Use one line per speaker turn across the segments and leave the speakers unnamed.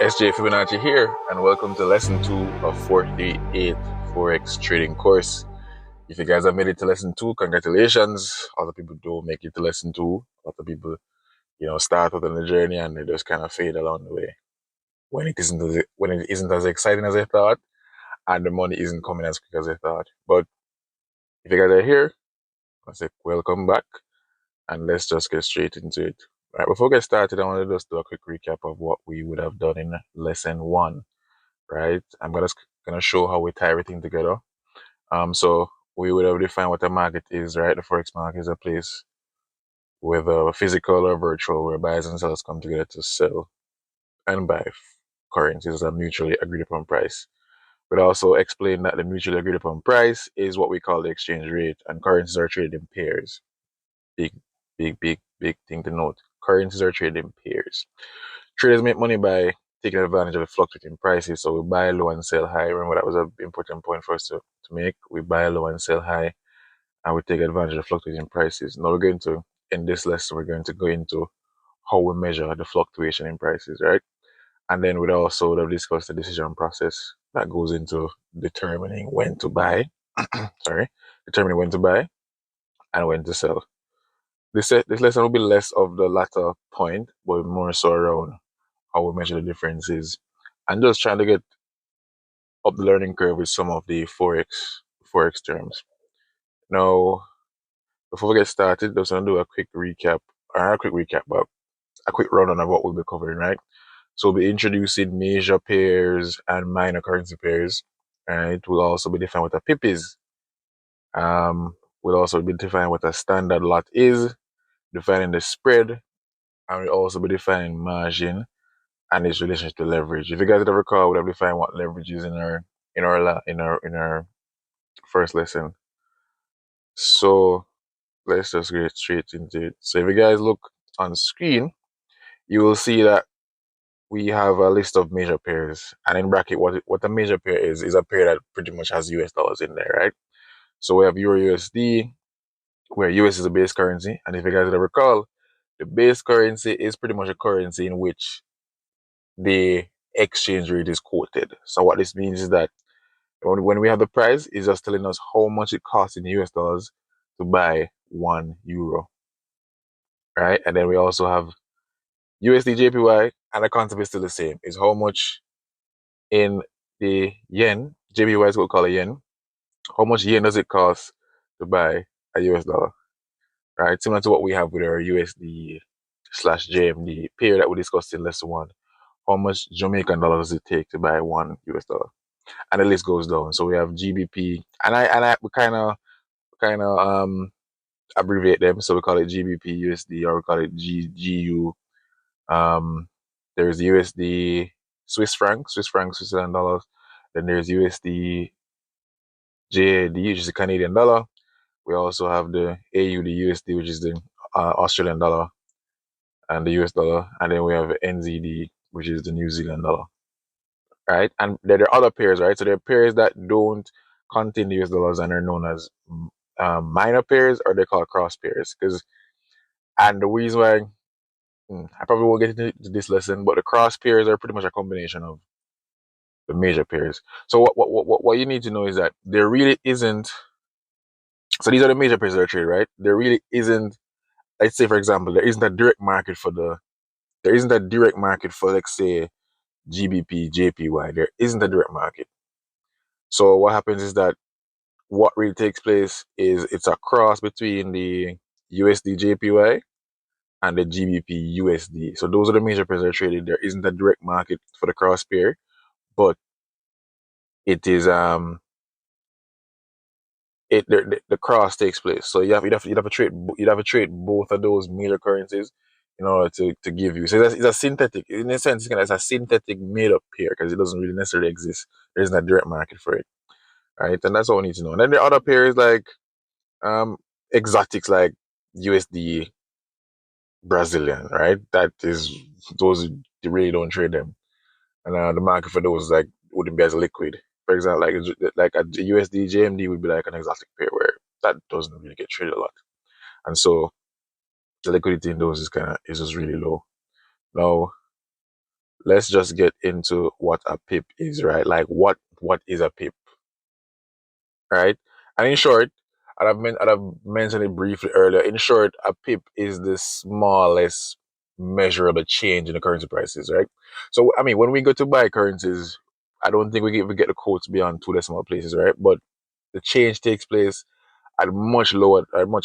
SJ Fibonacci here, and welcome to lesson 2 of 438 Forex trading course. If you guys have made it to lesson 2, congratulations. Other people don't make it to lesson 2. Other people, start out on the journey and they just kind of fade along the way when it isn't as exciting as I thought, and the money isn't coming as quick as I thought. But if you guys are here, I say welcome back, and let's just get straight into it. All right, before we get started, I want to just do a quick recap of what we would have done in lesson 1. Right? I'm gonna show how we tie everything together. So we would have defined what a market is, right? The forex market is a place, whether physical or virtual, where buyers and sellers come together to sell and buy currencies at a mutually agreed upon price. We'd also explain that the mutually agreed upon price is what we call the exchange rate, and currencies are traded in pairs. Big, big thing to note. Currencies are traded in pairs. Traders make money by taking advantage of the fluctuating prices. So we buy low and sell high. Remember, that was an important point for us to make. We buy low and sell high, and we take advantage of the fluctuating prices. Now in this lesson, we're going to go into how we measure the fluctuation in prices, right? And then we'd also discuss the decision process that goes into determining when to buy. Determining when to buy and when to sell. This lesson will be less of the latter point, but more so around how we measure the differences, and just trying to get up the learning curve with some of the forex terms. Now, before we get started, just want to do a quick recap, but a quick rundown of what we'll be covering, right? So we'll be introducing major pairs and minor currency pairs, and it will also be defined what a pip is. We'll also be defining what a standard lot is, defining the spread, and we'll also be defining margin and its relationship to leverage. If you guys ever recall, we have defined what leverage is in our first lesson. So let's just get straight into it. So if you guys look on screen, you will see that we have a list of major pairs, and in bracket, what a major pair is a pair that pretty much has US dollars in there, right? So we have Euro USD, where US is a base currency, and if you guys ever recall, the base currency is pretty much a currency in which the exchange rate is quoted. So what this means is that when we have the price, it's just telling us how much it costs in US dollars to buy €1, right? And then we also have USD JPY, and the concept is still the same. Is how much in the yen, JPY is what we call a yen, how much yen does it cost to buy a US dollar, right? Similar to what we have with our USD / JMD pair that we discussed in lesson 1. How much Jamaican dollars does it take to buy $1? And the list goes down. So we have GBP, and we kind of abbreviate them. So we call it GBP USD, or we call it GU. There's USD Swiss franc, Switzerland dollars. Then there's USD JAD, which is the Canadian dollar. We also have the AUD USD, which is the Australian dollar, and the US dollar. And then we have NZD, which is the New Zealand dollar, right? And there are other pairs, right? So there are pairs that don't contain the US dollars and are known as minor pairs, or they're called cross pairs. And the reason why, I probably won't get into this lesson, but the cross pairs are pretty much a combination of the major pairs. So what you need to know is that there really isn't. So these are the major pairs that are traded, right? There really isn't. Let's say, for example, there isn't a direct market for let's say, GBP JPY. There isn't a direct market. So what happens is that what really takes place is it's a cross between the USD JPY and the GBP USD. So those are the major pairs that are traded. There isn't a direct market for the cross pair, but it is the cross takes place. So you'd have to trade both of those major currencies in order to give you. So it's a synthetic, in a sense. It's a synthetic made up pair because it doesn't really necessarily exist. There isn't a direct market for it, right? And that's all we need to know. And then there are other pairs like exotics, like USD Brazilian, right? That is, those, you really don't trade them, and the market for those wouldn't be as liquid. For example, like a USD JMD would be like an exotic pair where that doesn't really get traded a lot, and so the liquidity in those is just really low. Now let's just get into what a pip is, right? Like what is a pip, right? And in short, I've mentioned it briefly earlier. In short, a pip is the smallest measurable change in the currency prices, right? So I mean, when we go to buy currencies, I don't think we get the quotes beyond two decimal places, right? But the change takes place at much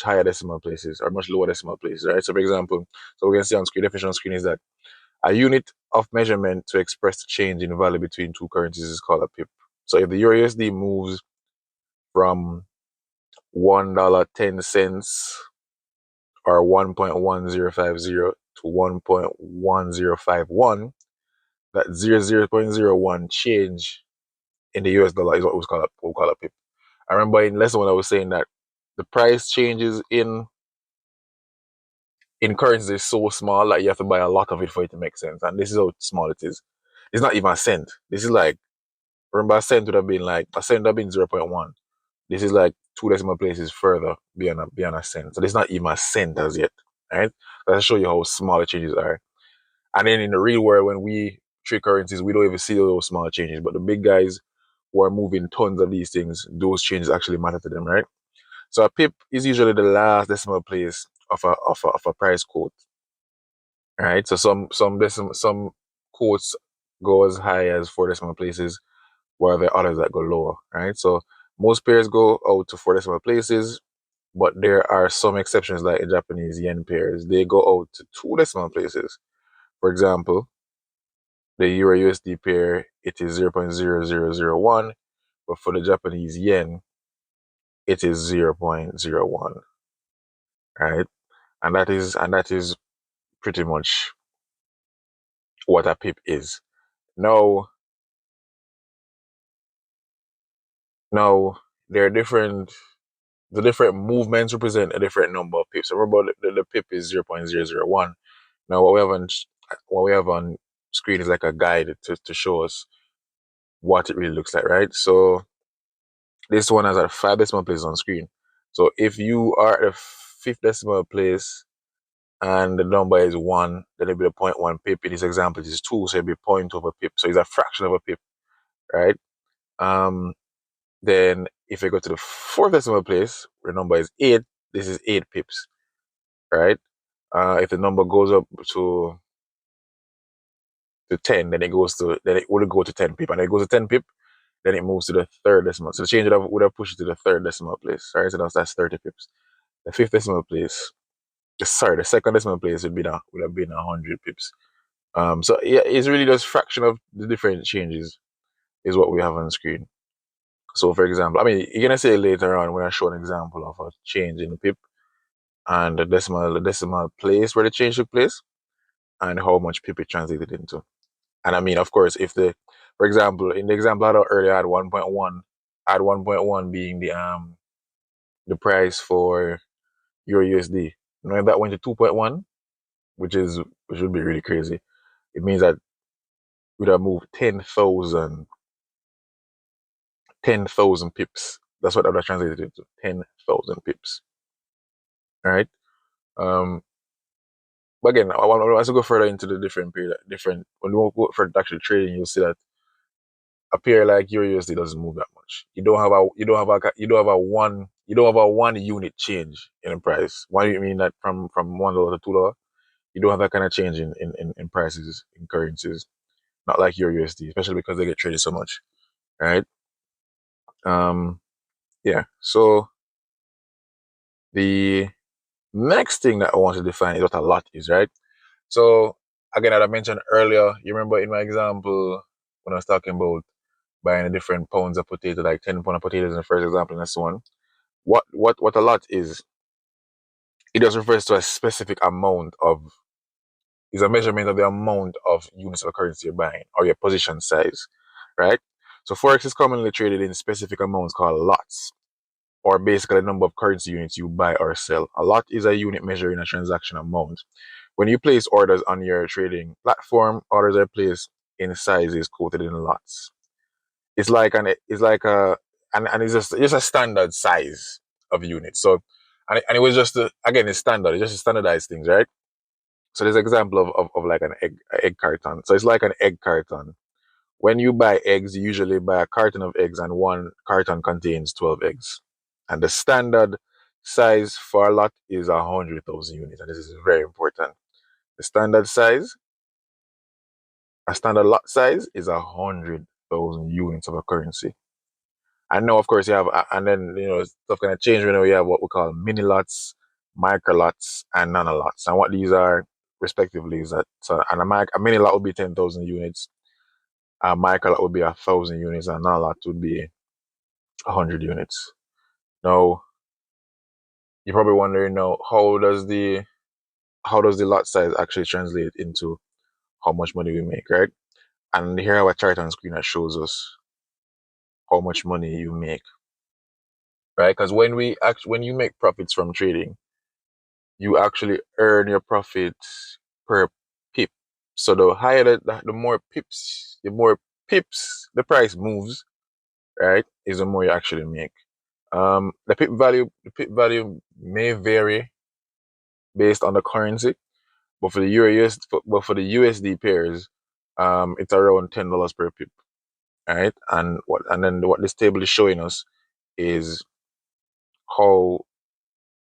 higher decimal places, or much lower decimal places, right? So, for example, so we can see on screen, definition on screen is that a unit of measurement to express the change in value between two currencies is called a pip. So, if the Euro USD moves from $1.10 or 1.1050 to 1.1051, that 0.01 change in the US dollar is what we call a pip. I remember in lesson one I was saying that the price changes in currency is so small that you have to buy a lot of it for it to make sense. And this is how small it is. It's not even a cent. This is like, remember a cent would have been zero point 0.1. This is like two decimal places further beyond a cent. So it's not even a cent as yet. Right? That'll show you how small the changes are. And then in the real world, when we trade currencies, we don't even see those small changes. But the big guys who are moving tons of these things, those changes actually matter to them, right? So a pip is usually the last decimal place of a price quote. Right? So some quotes go as high as four decimal places, while there are others that go lower. Right? So most pairs go out to four decimal places, but there are some exceptions, like in Japanese yen pairs, they go out to two decimal places. For example, the Euro USD pair, it is 0.0001, but for the Japanese yen, it is 0.01. Right? And that is pretty much what a pip is. Now, Now, there are the different movements represent a different number of pips. So remember, the pip is 0.001. Now, what we have on screen is like a guide to show us what it really looks like, right? So this one has a 5 decimal places on screen. So if you are at the fifth decimal place and the number is 1, then it'll be the point 0.1 pip. In this example, it is 2, so it'll be point of a pip. So it's a fraction of a pip, right? Um, Then if I go to the fourth decimal place, where the number is 8, this is 8 pips, right? If the number goes up to 10, then it would go to 10 pip. And it goes to 10 pip, then it moves to the third decimal. So the change would have pushed it to the third decimal place, right? So that's 30 pips. The fifth decimal place, the second decimal place would have been 100 pips. So yeah, it's really just fraction of the different changes is what we have on the screen. So for example, I mean, you're gonna see later on when I show an example of a change in the pip and the decimal place where the change took place and how much pip it translated into. And I mean, of course, for example, in the example I had earlier, I had 1.1, I had 1.1 being the price for Euro USD. You know, if that went to 2.1, which would be really crazy, it means that we'd have moved 10,000 pips. That's what that would have translated into, 10,000 pips. All right. Um, but again, I want to go further into the different. When you go for actual trading, you'll see that a pair like Euro USD doesn't move that much. You don't have a one unit change in the price. Why do you mean that from $1 to $2? You don't have that kind of change in prices in currencies. Not like Euro USD, especially because they get traded so much, right? Um, yeah. So the next thing that I want to define is what a lot is, right? So again, as I mentioned earlier, you remember in my example when I was talking about buying a different pounds of potato, like 10 pounds of potatoes in the first example and so on. What a lot is, it just refers to a specific amount of, is a measurement of the amount of units of currency you're buying or your position size, right? So Forex is commonly traded in specific amounts called lots, or basically the number of currency units you buy or sell. A lot is a unit measuring a transaction amount. When you place orders on your trading platform, orders are placed in sizes quoted in lots. It's like a and it's just a standard size of unit. So and it was just again it's standard, it's just standardized things, right? So there's an example of like an egg carton. So it's like an egg carton. When you buy eggs, you usually buy a carton of eggs, and one carton contains 12 eggs. And the standard size for a lot is 100,000 units. And this is very important. The standard size, a standard lot size is 100,000 units of a currency. And now, of course, you have, and then, stuff kind of change when we have what we call mini lots, micro lots, and nano lots. And what these are, respectively, is that, so, and a mini lot would be 10,000 units, a micro lot would be 1,000 units, and a nano lot would be 100 units. Now, you're probably wondering now, how does the lot size actually translate into how much money we make, right? And here I have a chart on screen that shows us how much money you make, right? Because when you make profits from trading, you actually earn your profits per pip. So the higher the more pips the price moves, right, is the more you actually make. The pip value may vary based on the currency, but for the USD pairs, it's around $10 per pip, right? And what this table is showing us is how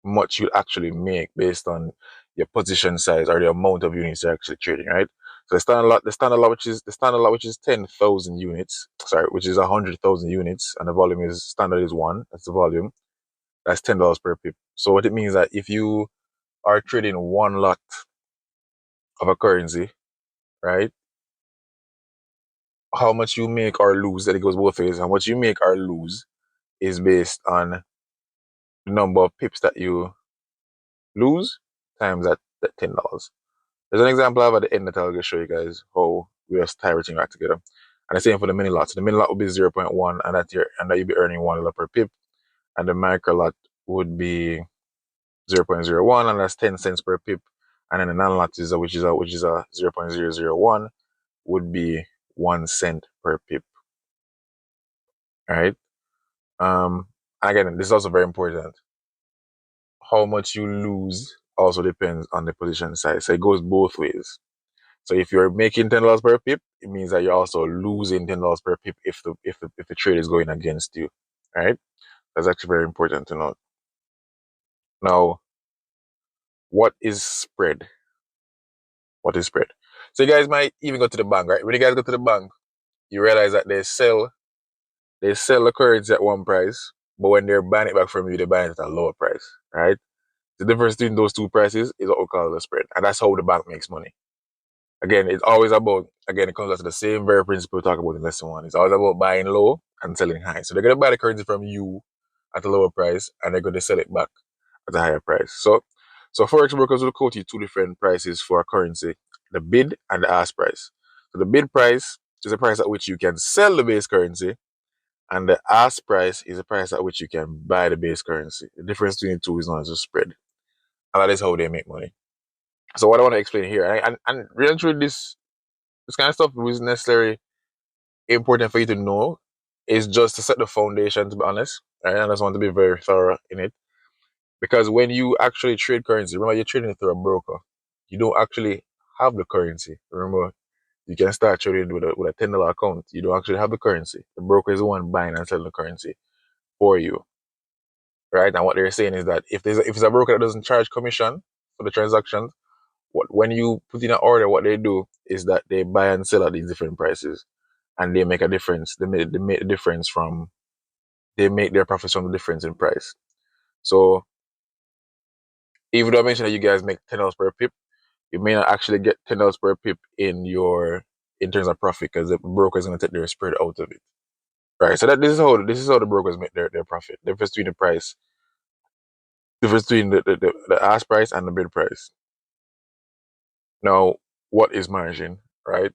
much you actually make based on your position size or the amount of units you're actually trading, right? So the standard lot, which is 10,000 units, sorry, which is 100,000 units, and the volume is standard is 1. That's the volume. That's $10 per pip. So what it means that if you are trading one lot of a currency, right, how much you make or lose, that it goes both ways. How much you make or lose is based on the number of pips that you lose times that $10. There's an example I have at the end that I'll just show you guys how we just tie everything back together. And the same for the mini lot. So the mini lot would be 0.1, and that you'd be earning $1 per pip. And the micro lot would be 0.01, and that's 10 cents per pip. And then the nano lot which is a 0.001 would be 1 cent per pip. All right. Again, this is also very important. How much you lose also depends on the position size. So it goes both ways. So if you're making $10 per pip, it means that you're also losing $10 per pip if the trade is going against you. Right? That's actually very important to note. Now, what is spread? What is spread? So you guys might even go to the bank, right? When you guys go to the bank, you realize that they sell the currency at one price, but when they're buying it back from you, they're buying it at a lower price, right? The difference between those two prices is what we call the spread, and that's how the bank makes money. Again, it's always about, it comes back to the same very principle we talk about in lesson 1. It's always about buying low and selling high. So they're going to buy the currency from you at a lower price, and they're going to sell it back at a higher price. So Forex brokers will quote you two different prices for a currency, the bid and the ask price. So the bid price is the price at which you can sell the base currency, and the ask price is the price at which you can buy the base currency. The difference between the two is known as a spread. And that is how they make money. So what I want to explain here, and really through this kind of stuff isn't necessarily important for you to know. It's just to set the foundation, to be honest. Right? I just want to be very thorough in it. Because when you actually trade currency, remember you're trading it through a broker. You don't actually have the currency. Remember, you can start trading with a $10 account. You don't actually have the currency. The broker is the one buying and selling the currency for you. Right? And what they're saying is that if it's a broker that doesn't charge commission for the transactions, when you put in an order, what they do is that they buy and sell at these different prices, and they make a difference. They make their profits from the difference in price. So even though I mentioned that you guys make $10 per pip, you may not actually get $10 per pip in terms of profit, because the broker is going to take their spread out of it. Right. So this is how the brokers make their profit. The difference between the price, difference between the ask price and the bid price. Now, what is margin? Right.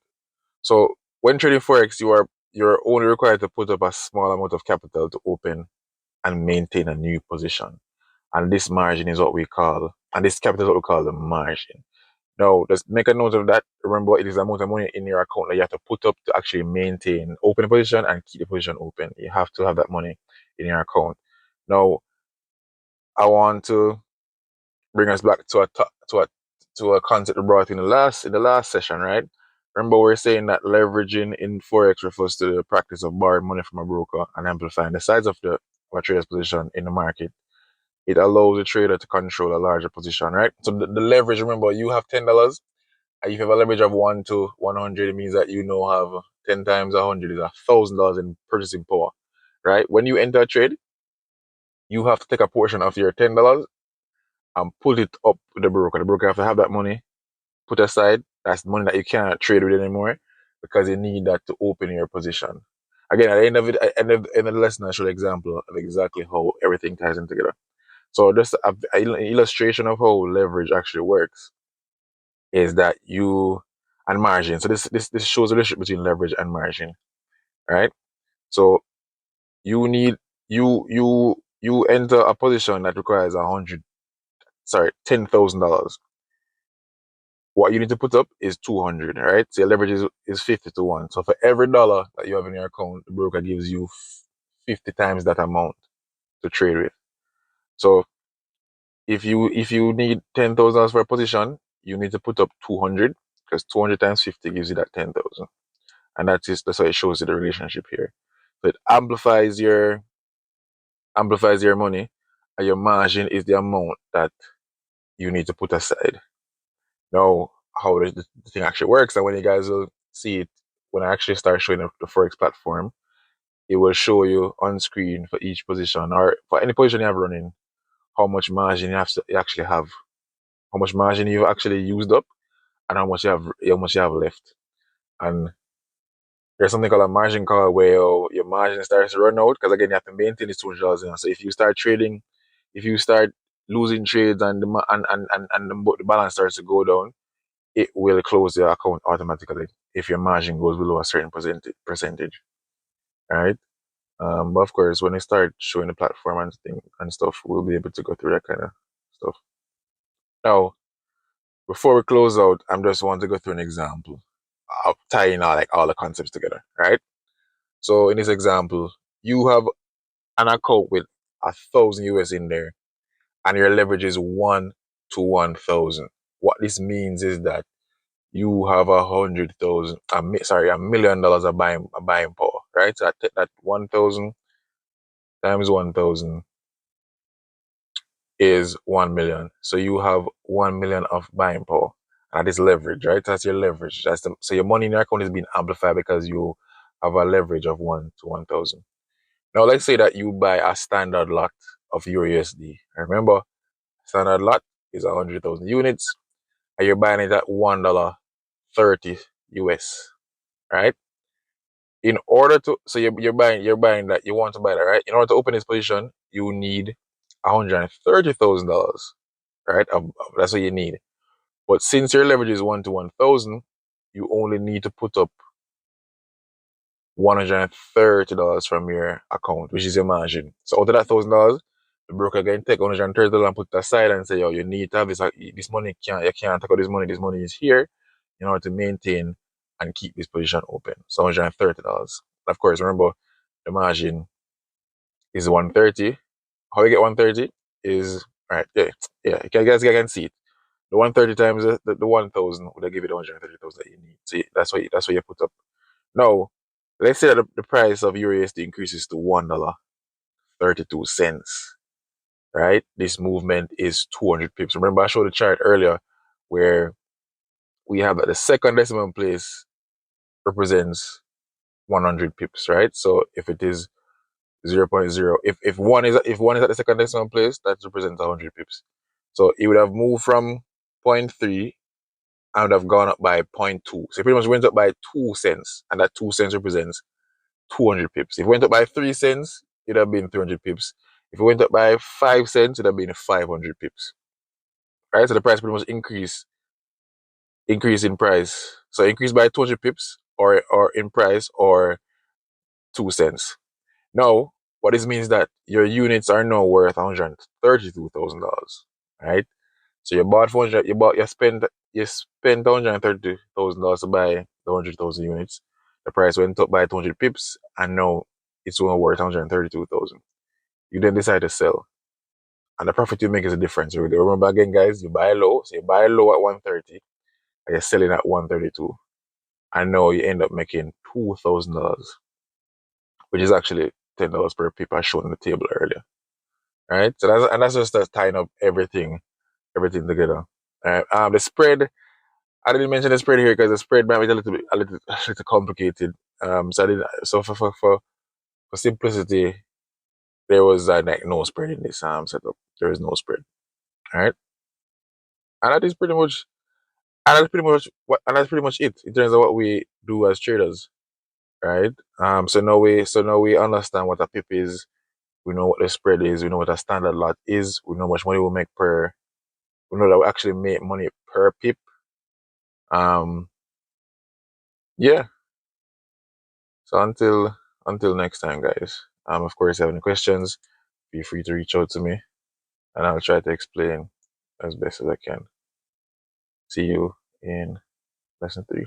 So when trading Forex, you're only required to put up a small amount of capital to open and maintain a new position. And this margin is what we call, and this capital is what we call the margin. Now, just make a note of that. Remember, it is the amount of money in your account that you have to put up to actually open a position and keep the position open. You have to have that money in your account. Now, I want to bring us back to to a concept we brought in the last session, right? Remember, we're saying that leveraging in Forex refers to the practice of borrowing money from a broker and amplifying the size of a trader's position in the market. It allows the trader to control a larger position, right? So the leverage, remember, you have $10, and if you have a leverage of 1 to 100, it means that you now have 10 times 100 is $1,000 in purchasing power, right? When you enter a trade, you have to take a portion of your $10 and put it up with the broker. The broker have to have that money put aside. That's money that you cannot trade with anymore because you need that to open your position. Again, at the end of it, at the end of the lesson, I showed an example of exactly how everything ties in together. So just an illustration of how leverage actually works is that you and margin. So this shows the relationship between leverage and margin, right? So you need you enter a position that requires $10,000. What you need to put up is 200, right? So your leverage is 50 to 1. So for every dollar that you have in your account, the broker gives you 50 times that amount to trade with. So if you need $10,000 for a position, you need to put up 200 because 200 times 50 gives you that 10,000. And that's why it shows you the relationship here. So it amplifies your money, and your margin is the amount that you need to put aside. Now, how the thing actually works, and when you guys will see it, when I actually start showing up the Forex platform, it will show you on screen for each position or for any position you have running, how much margin you actually have, how much margin you've actually used up, and how much you have left. And there's something called a margin call where your margin starts to run out because again you have to maintain this $200. So if you start trading, if you start losing trades and the balance starts to go down, it will close your account automatically if your margin goes below a certain percentage. Right? But of course, when I start showing the platform and stuff, we'll be able to go through that kind of stuff. Now, before we close out, I'm just want to go through an example of tying all the concepts together. Right? So in this example, you have an account with 1,000 US in there, and your leverage is 1 to 1,000. What this means is that you have $100,000 of buying power, right? So that 1,000 times 1,000 is 1 million. So you have 1 million of buying power. And that is leverage, right? That's your leverage. So your money in your account is being amplified because you have a leverage of 1 to 1,000. Now let's say that you buy a standard lot of your USD. Remember, standard lot is 100,000 units, and you're buying it at $1.30 US, right? In order to, so you're buying that, you want to buy that, right? In order to open this position, you need $130,000, right? That's what you need. But since your leverage is 1 to 1,000, you only need to put up $130 from your account, which is your margin. So out of that $1,000, the broker can take $130 and put it aside and say, yo, you need to have this money. You can't take out this money. This money is here in order to maintain and keep this position open. So $130. Of course, remember the margin is 130. How you get 130 is right. Yeah. You guys can see it. The 130 times the 1,000 would give you the 130,000 that you need. So that's what you put up. Now, let's say that the price of your USD increases to $1.32, right? This movement is 200 pips. Remember, I showed the chart earlier where we have that the second decimal place represents 100 pips, right? So if it is 0.0, if one is at the second decimal place, that represents 100 pips. So it would have moved from 0.3 and would have gone up by 0.2. So it pretty much went up by 2 cents, and that 2 cents represents 200 pips. If it went up by 3 cents, it would have been 300 pips. If it went up by 5 cents, it would have been 500 pips. Right? So the price pretty much increase in price. So increase by 200 pips or in price or 2 cents. Now, what this means that your units are now worth $132,000. Right? So you bought 400, you spent $130,000 to buy the 100,000 units. The price went up by 200 pips, and now it's only worth 132,000. You then decide to sell, And the profit you make is a difference. Remember again, guys, you buy low. So you buy low at 130 and you're selling at 132. And now you end up making $2,000, which is actually $10 per pip as shown in the table earlier. Right? So that's just tying up everything together. The spread, I didn't mention the spread here because the spread might be a little complicated. For simplicity, there was like no spread in this setup. There is no spread. All right, and that is pretty much and that's pretty much it in terms of what we do as traders, right? So now we understand what a pip is. We know what the spread is. We know what a standard lot is. We know how much money we make per. We know that we actually make money per pip. Um, yeah. So until next time, guys. Of course, if you have any questions, feel free to reach out to me, and I'll try to explain as best as I can. See you in lesson 3.